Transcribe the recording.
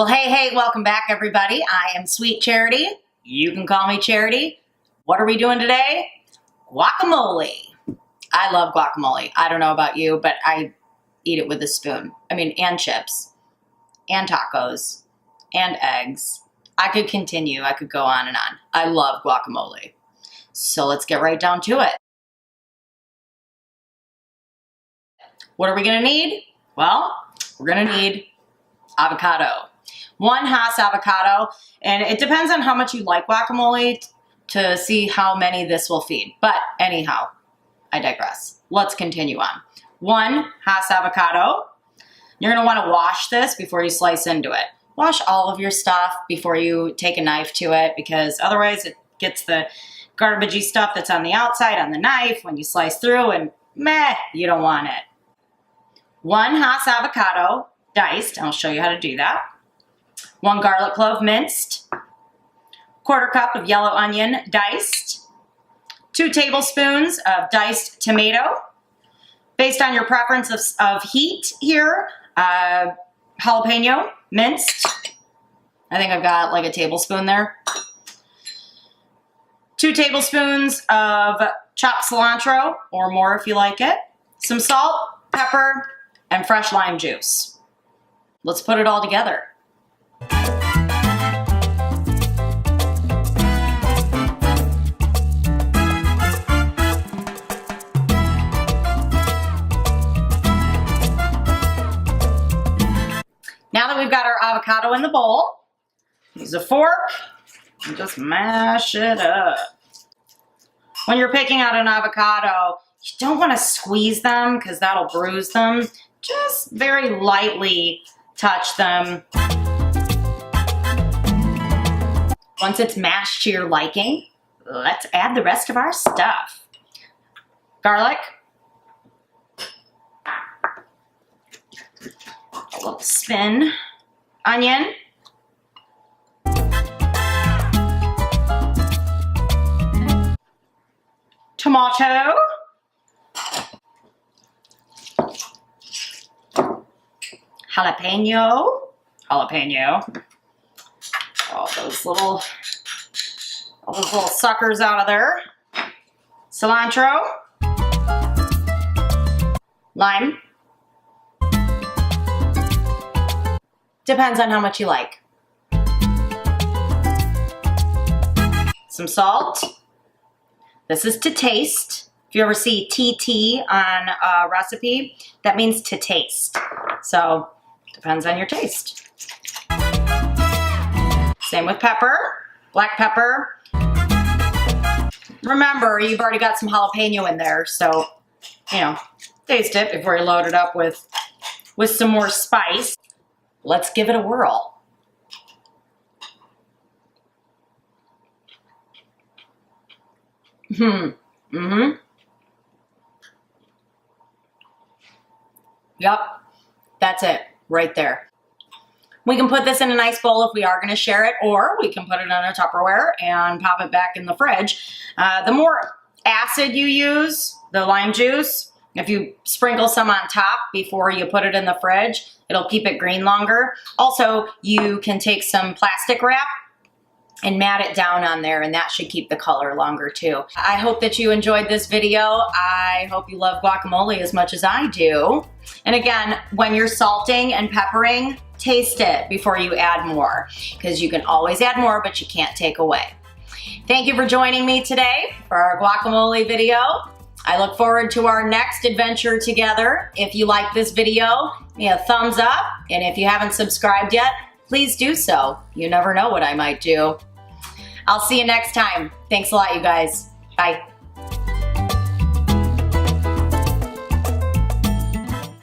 Well, hey, welcome back, everybody. I am Sweet Charity. You can call me Charity. What are we doing today? Guacamole. I love guacamole. I don't know about you, but I eat it with a spoon. I mean, and chips, and tacos, and eggs. I could continue. I could go on and on. I love guacamole. So let's get right down to it. What are we gonna need? Well, we're gonna need avocado. 1 Haas avocado, and it depends on how much you like guacamole to see how many this will feed. But anyhow, I digress. Let's continue on. 1 Haas avocado. You're gonna wanna wash this before you slice into it. Wash all of your stuff before you take a knife to it, because otherwise it gets the garbagey stuff that's on the outside on the knife when you slice through, and meh, you don't want it. 1 Haas avocado, diced. I'll show you how to do that. 1 garlic clove, minced. 1/4 cup of yellow onion, diced. 2 tablespoons of diced tomato. Based on your preference of heat here, jalapeno, minced. I think I've got like a tablespoon there. 2 tablespoons of chopped cilantro, or more if you like it. Some salt, pepper, and fresh lime juice. Let's put it all together. Now that we've got our avocado in the bowl, use a fork and just mash it up. When you're picking out an avocado, you don't want to squeeze them because that'll bruise them. Just very lightly touch them. Once it's mashed to your liking, let's add the rest of our stuff. Garlic. A little spin. Onion. Tomato. Jalapeno. All those little suckers out of there. Cilantro. Lime. Depends on how much you like. Some salt. This is to taste. If you ever see TT on a recipe, that means to taste. So, depends on your taste. Same with pepper, black pepper. Remember, you've already got some jalapeno in there, so, taste it before you load it up with some more spice. Let's give it a whirl. Yep, that's it right there. We can put this in a nice bowl if we are going to share it, or we can put it in a Tupperware and pop it back in the fridge. The more acid you use, the lime juice, if you sprinkle some on top before you put it in the fridge, it'll keep it green longer. Also, you can take some plastic wrap and mat it down on there, and that should keep the color longer too. I hope that you enjoyed this video. I hope you love guacamole as much as I do. And again, when you're salting and peppering, taste it before you add more, because you can always add more, but you can't take away. Thank you for joining me today for our guacamole video. I look forward to our next adventure together. If you like this video, give me a thumbs up, and if you haven't subscribed yet, please do so. You never know what I might do. I'll see you next time. Thanks a lot, you guys. Bye.